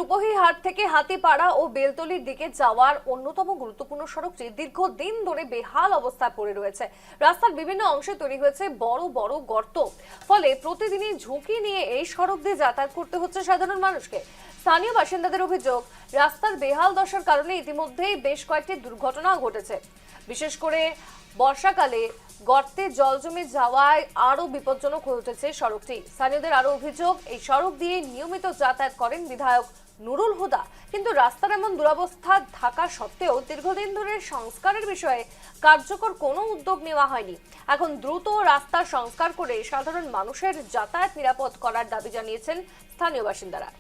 রূপহী হাট থেকে হাতিপাড়া ও বেলতলির দিকে যাওয়ার অন্যতম গুরুত্বপূর্ণ সড়কটি দীর্ঘদিন ধরে বেহাল অবস্থায় পড়ে রয়েছে। রাস্তার বিভিন্ন অংশে তৈরি হয়েছে বড় বড় গর্ত, ফলে প্রতিদিনই ঝুঁকি নিয়ে এই সড়ক দিয়ে যাতায়াত করতে হচ্ছে সাধারণ মানুষকে। স্থানীয় বাসিন্দাদের অভিযোগ, রাস্তার বেহাল দশার কারণে ইতিমধ্যেই বেশ কয়েকটি দুর্ঘটনা ঘটেছে। বিশেষ করে বর্ষাকালে গর্তে জল জমে যাওয়ায় আরো বিপজ্জনক হয়ে উঠেছে সড়কটি। স্থানীয়দের আরো অভিযোগ, এই সড়ক দিয়ে নিয়মিত যাতায়াত করেন বিধায়ক নুরুল হুদা, কিন্তু রাস্তার এমন দুরবস্থা থাকা সত্ত্বেও দীর্ঘদিন ধরে সংস্কারের বিষয়ে কার্যকর কোনো উদ্যোগ নেওয়া হয়নি। এখন দ্রুত রাস্তার সংস্কার করে সাধারণ মানুষের যাতায়াত নিরাপদ করার দাবি জানিয়েছেন স্থানীয় বাসিন্দারা।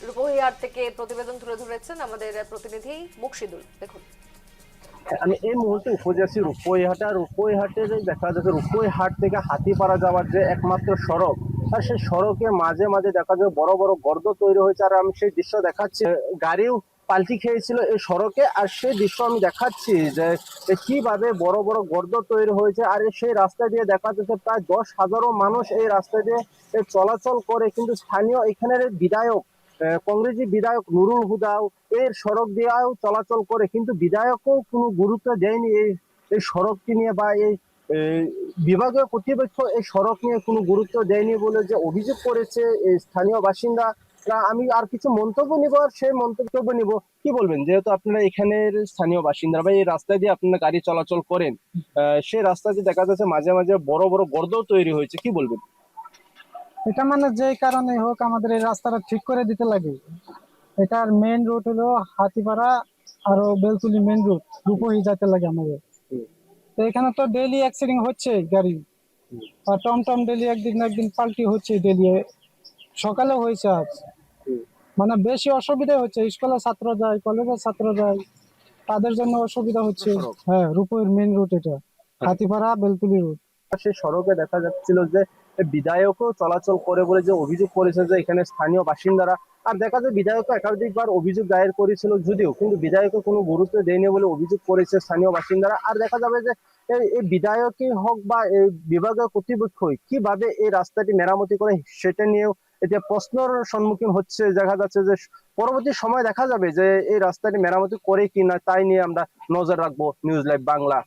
রূপহী হাট থেকে প্রতিবেদন তুলে ধরেছেন আমাদের প্রতিনিধি মুকশিদুল। দেখুন, আমি এই মুহূর্তে উপজেলা আছি রূপহী হাটে। আর রূপহী হাটে দেখা যাচ্ছে রূপহী হাট থেকে হাতিপাড়া যাওয়ার যে একমাত্র সড়ক, আর সেই সড়কে মাঝে মাঝে দেখা যায় বড় বড় গর্ত তৈরি হয়েছে। আর আমি সেই দৃশ্য দেখাচ্ছি, গাড়িও পাল্টি খেয়েছিল এই সড়কে। আর সেই দৃশ্য আমি দেখাচ্ছি যে কিভাবে বড় বড় গর্ত তৈরি হয়েছে। আর সেই রাস্তা দিয়ে দেখা যাচ্ছে প্রায় 10,000 মানুষ এই রাস্তা দিয়ে চলাচল করে, কিন্তু স্থানীয় এখানের বিধায়ক, কংগ্রেসী বিধায়ক নুরুল হুদাও এর সড়ক দিয়েও চলাচল করে, কিন্তু বিধায়কও কোনো গুরুত্ব দেয়নি এই সড়কটি নিয়ে, বা এই বিভাগীয় কর্তৃপক্ষ এই সড়ক নিয়ে কোনো গুরুত্ব দেয়নি বলে যে অভিযোগ করেছে এই স্থানীয় বাসিন্দা। আমি আর কিছু মন্তব্য নিব, আর সেই মন্তব্য নিব। কি বলবেন, যেহেতু আপনারা এখানের স্থানীয় বাসিন্দা বা এই রাস্তা দিয়ে আপনারা গাড়ি চলাচল করেন, সেই রাস্তা দিয়ে দেখা যাচ্ছে মাঝে মাঝে বড় বড় গর্ত তৈরি হয়েছে, কি বলবেন? এটা মানে যে কারণে হোক আমাদের এই রাস্তাটা ঠিক করে দিতে লাগে। এটার মেইন রুট হলো হাতিপাড়া আর বেলতুলি, মেইন রুট রূপহী যেতে লাগে আমাদের। তো এখানে তো ডেইলি অ্যাক্সিডেন্ট হচ্ছে গাড়ি, আর টমটম ডেইলি একদিন না একদিন পাল্টি হচ্ছে ডেইলি। সকালে হয়েছে আজ, মানে বেশি অসুবিধা হচ্ছে। স্কুলের ছাত্র যায়, কলেজের ছাত্র যায়, তাদের জন্য অসুবিধা হচ্ছে। হ্যাঁ, রূপহীর মেইন রুট এটা, হাতিপাড়া বেলতুলি রুট। সেই সড়কে দেখা যাচ্ছিল যে বিধায়কও চলাচল করে বলে যে অভিযোগ করেছে যে এখানে স্থানীয় বাসিন্দারা। আর দেখা যায় বিধায়ক একাধিকবার অভিযোগ দায়ের করেছিল যদিও, কিন্তু বিধায়কও কোনো গুরুত্ব দেয়নি বলে অভিযোগ করেছে স্থানীয় বাসিন্দারা। আর দেখা যাবে যে এই বিধায়কই হোক বা এই বিভাগীয় কর্তৃপক্ষই কিভাবে এই রাস্তাটি মেরামতি করে সেটা নিয়েও এটা প্রশ্নের সম্মুখীন হচ্ছে। দেখা যাচ্ছে যে পরবর্তী সময় দেখা যাবে যে এই রাস্তাটি মেরামতি করে কিনা, তাই নিয়ে আমরা নজর রাখবো। News live Bangla.